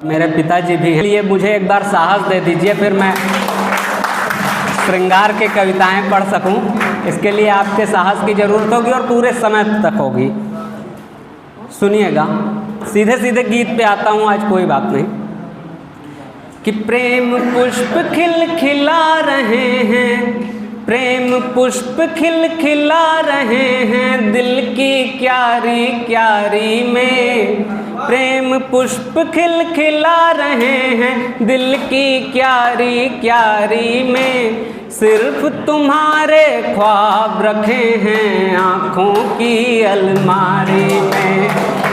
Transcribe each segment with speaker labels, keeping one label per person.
Speaker 1: मेरे पिताजी भी हैं, इसलिए मुझे एक बार साहस दे दीजिए, फिर मैं श्रृंगार के कविताएं पढ़ सकूं। इसके लिए आपके साहस की ज़रूरत होगी और पूरे समय तक होगी। सुनिएगा, सीधे सीधे गीत पे आता हूं आज, कोई बात नहीं। कि प्रेम पुष्प खिलखिला रहे हैं, प्रेम पुष्प खिलखिला रहे हैं दिल की क्यारी क्यारी में। प्रेम पुष्प खिलखिला रहे हैं दिल की क्यारी क्यारी में। सिर्फ तुम्हारे ख्वाब रखे हैं आँखों की अलमारी में।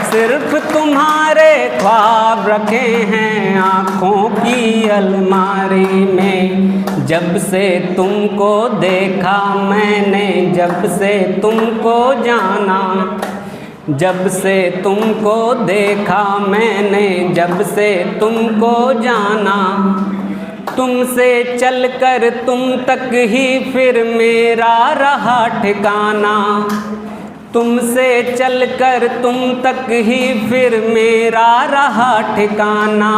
Speaker 1: सिर्फ तुम्हारे ख्वाब रखे हैं आँखों की अलमारी में। जब से तुमको देखा मैंने, जब से तुमको जाना, जब से तुमको देखा मैंने, जब से तुमको जाना। तुमसे चलकर तुम तक ही फिर मेरा रहा ठिकाना। तुमसे चलकर तुम तक ही फिर मेरा रहा ठिकाना।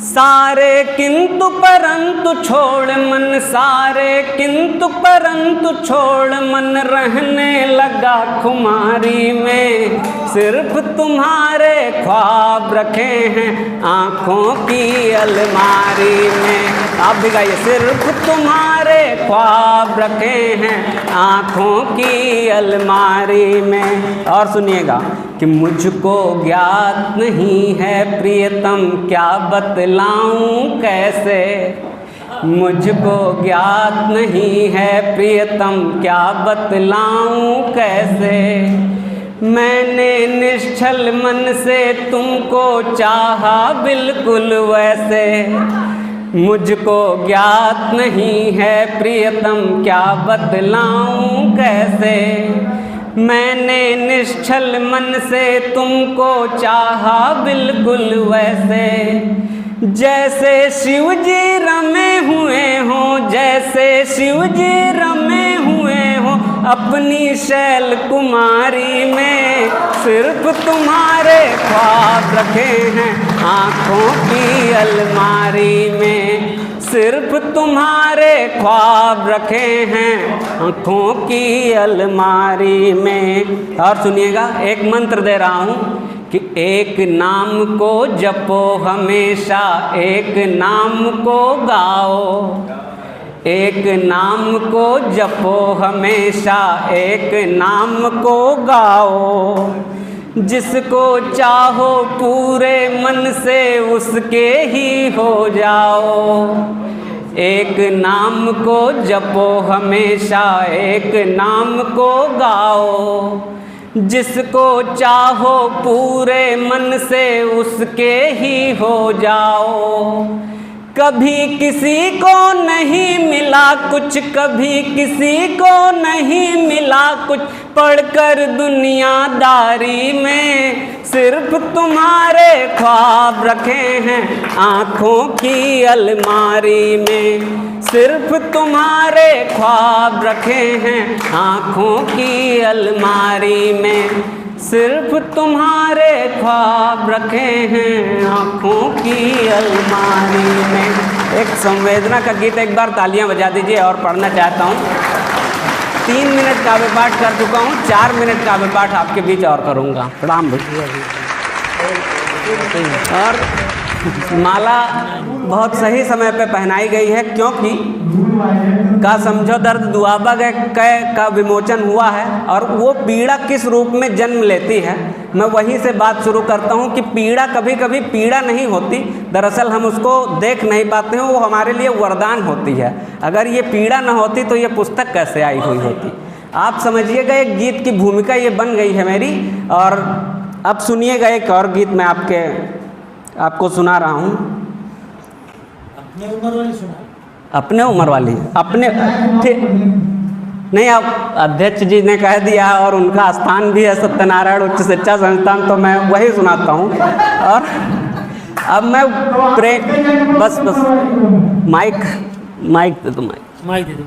Speaker 1: सारे किंतु परंतु छोड़ मन, सारे किंतु परंतु छोड़ मन रहने लगा खुमारी में। सिर्फ तुम्हारे ख्वाब रखे हैं आँखों की अलमारी में। आप भी गाइए, सिर्फ तुम्हारे ख्वाब रखे हैं आँखों की अलमारी में। और सुनिएगा कि मुझको ज्ञात नहीं है प्रियतम क्या बतलाऊं कैसे। मुझको ज्ञात नहीं है प्रियतम क्या बतलाऊं कैसे। मैंने निश्चल मन से तुमको चाहा बिल्कुल वैसे। मुझको ज्ञात नहीं है प्रियतम क्या बतलाऊं कैसे। मैंने निश्चल मन से तुमको चाहा बिल्कुल वैसे। जैसे शिव जी रमे हुए हों, जैसे शिव जी रमे हुए हों अपनी शैल कुमारी में। सिर्फ तुम्हारे ख्वाब रखे हैं आँखों की अलमारी में। सिर्फ तुम्हारे ख्वाब रखे हैं आँखों की अलमारी में। और सुनिएगा, एक मंत्र दे रहा हूँ कि एक नाम को जपो हमेशा, एक नाम को गाओ। एक नाम को जपो हमेशा, एक नाम को गाओ। जिसको चाहो पूरे मन से उसके ही हो जाओ। एक नाम को जपो हमेशा, एक नाम को गाओ। जिसको चाहो पूरे मन से उसके ही हो जाओ। कभी किसी को नहीं मिला कुछ, कभी किसी को नहीं मिला कुछ पढ़कर दुनियादारी में। सिर्फ तुम्हारे ख्वाब रखे हैं आँखों की अलमारी में। सिर्फ तुम्हारे ख्वाब रखे हैं आँखों की अलमारी में। सिर्फ तुम्हारे ख्वाब रखे हैं आँखों की अलमारी में। एक संवेदना का गीत एक बार तालियां बजा दीजिए। और पढ़ना चाहता हूँ, 3 मिनट काव्य पाठ कर चुका हूँ, 4 मिनट काव्य पाठ आपके बीच और करूँगा। प्रणाम भैया। और माला बहुत सही समय पे पहनाई गई है, क्योंकि का समझो दर्द दुआबा गए का विमोचन हुआ है। और वो पीड़ा किस रूप में जन्म लेती है, मैं वहीं से बात शुरू करता हूँ कि पीड़ा कभी कभी पीड़ा नहीं होती, दरअसल हम उसको देख नहीं पाते हैं, वो हमारे लिए वरदान होती है। अगर ये पीड़ा न होती तो ये पुस्तक कैसे आई हुई होती। आप समझिएगा, एक गीत की भूमिका ये बन गई है मेरी। और अब सुनिएगा, एक और गीत मैं आपको सुना रहा हूँ।
Speaker 2: अपने उम्र वाली सुना,
Speaker 1: अपने उम्र वाली, अपने नहीं, अब अध्यक्ष जी ने कह दिया और उनका स्थान भी है सत्यनारायण उच्च शिक्षा संस्थान, तो मैं वही सुनाता हूँ। और अब मैं बस माइक दे दो,
Speaker 2: माइक दे दो।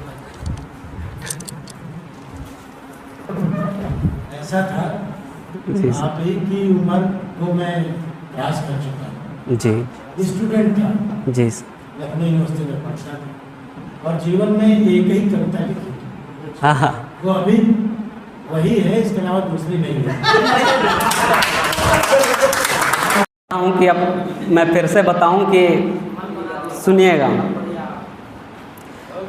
Speaker 2: ऐसा था, आप ही की उम्र को मैं पास कर चुका हूँ।
Speaker 1: जी
Speaker 2: स्टूडेंट था,
Speaker 1: जी
Speaker 2: लखनऊ यूनिवर्सिटी में पढ़ता था और जीवन में एक ही कविता लिखी थी।
Speaker 1: हाँ हाँ
Speaker 2: वो अभी वही है, इसके अलावा दूसरी नहीं है।
Speaker 1: हूँ कि अब मैं फिर से बताऊं कि सुनिएगा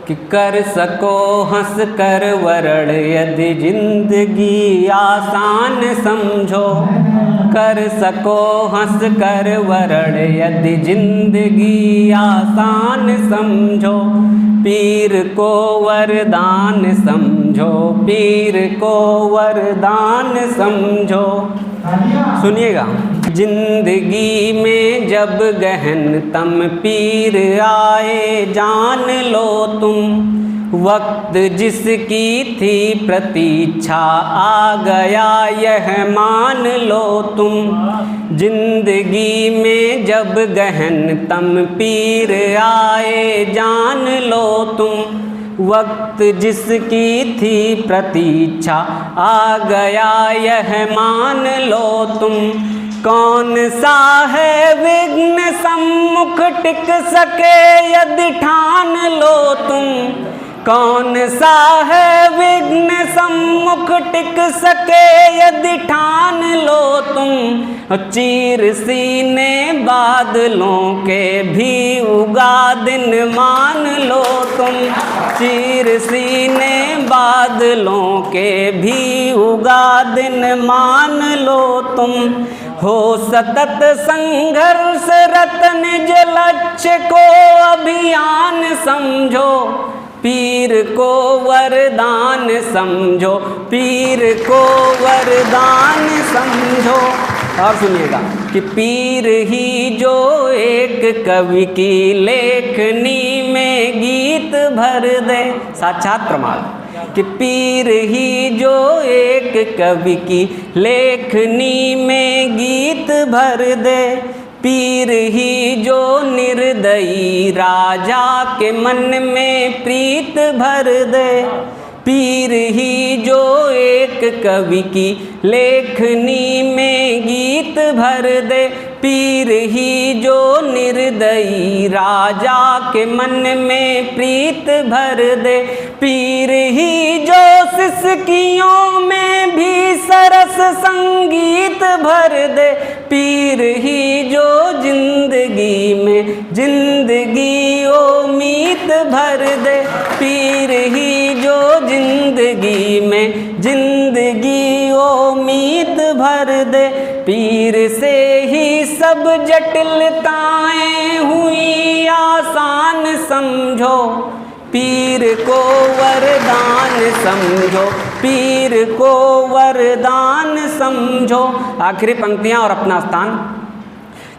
Speaker 1: कि कर सको हंस कर वरण यदि जिंदगी आसान समझो, कर सको हंस कर वरण यदि जिंदगी आसान समझो, पीर को वरदान समझो, पीर को वरदान समझो। सुनिएगा, जिंदगी में जब गहनतम पीर आए जान लो तुम, वक्त जिसकी थी प्रतीक्षा आ गया यह मान लो तुम। जिंदगी में जब गहनतम पीर आए जान लो तुम, वक्त जिसकी थी प्रतीक्षा आ गया यह मान लो तुम। कौन सा है विघ्न सम्मुख टिक सके यदि ठान लो तुम, कौन सा है विघ्न सम्मुख टिक सके यदि ठान लो तुम। चीर सीने बादलों के भी उगा दिन मान लो तुम, चीर सीने बादलों के भी उगा दिन मान लो तुम। हो सतत संघर्ष रत निज लक्ष्य को अभियान समझो, पीर को वरदान समझो, पीर को वरदान समझो। और सुनिएगा कि पीर ही जो एक कवि की लेखनी में गीत भर दे, साक्षात प्रमाण कि पीर ही जो एक कवि की लेखनी में गीत भर दे, पीर ही जो निर्दयी राजा के मन में प्रीत भर दे, पीर ही जो एक कवि की लेखनी में गीत भर दे, पीर ही जो निर्दयी राजा के मन में प्रीत भर दे, पीर ही जो सिसकियों में भी सरस संगीत भर दे, पीर ही जो जिंदगी में जिंदगी उम्मीद भर दे, पीर ही जो जिंदगी में जिंदगी उम्मीद भर दे। पीर से ही सब जटिलताएं हुई आसान समझो, पीर को वरदान समझो, पीर को वरदान समझो। आखिरी पंक्तियां और अपना स्थान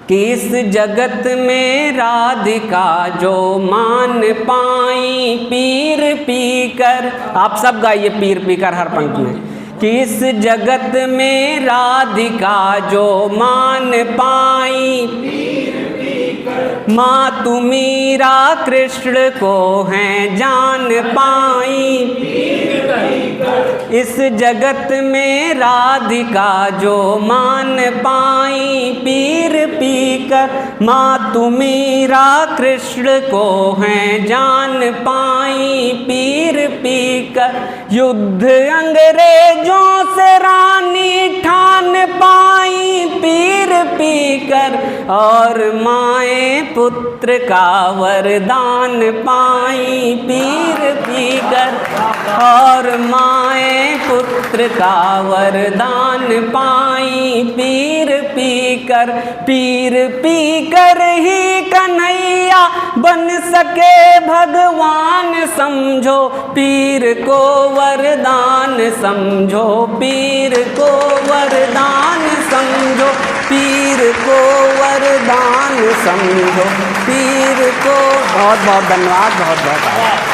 Speaker 1: कि इस जगत में राधिका जो मान पाई पीर पीकर, आप सब गाइए पीर पीकर हर पंक्ति में, कि इस जगत में राधिका जो मान पाई पीर पीकर, मातु मीरा कृष्ण को हैं जान पाई पीर पीकर। इस जगत में राधिका जो मान पाई पीर पीकर, मातु मीरा कृष्ण को हैं जान पाई पीर पीकर। युद्ध अंग्रेजों से रानी ठान पाई पीर पीकर, और माए पुत्र का वरदान पाई पीर पीकर, और माए पुत्र का वरदान पाई पीर पीकर। पीर पीकर ही कन्हैया बन सके भगवान समझो, पीर को वरदान समझो, पीर को वरदान समझो, पीर को वरदान समझो, पीर को। बहुत बहुत धन्यवाद, बहुत बहुत आभार।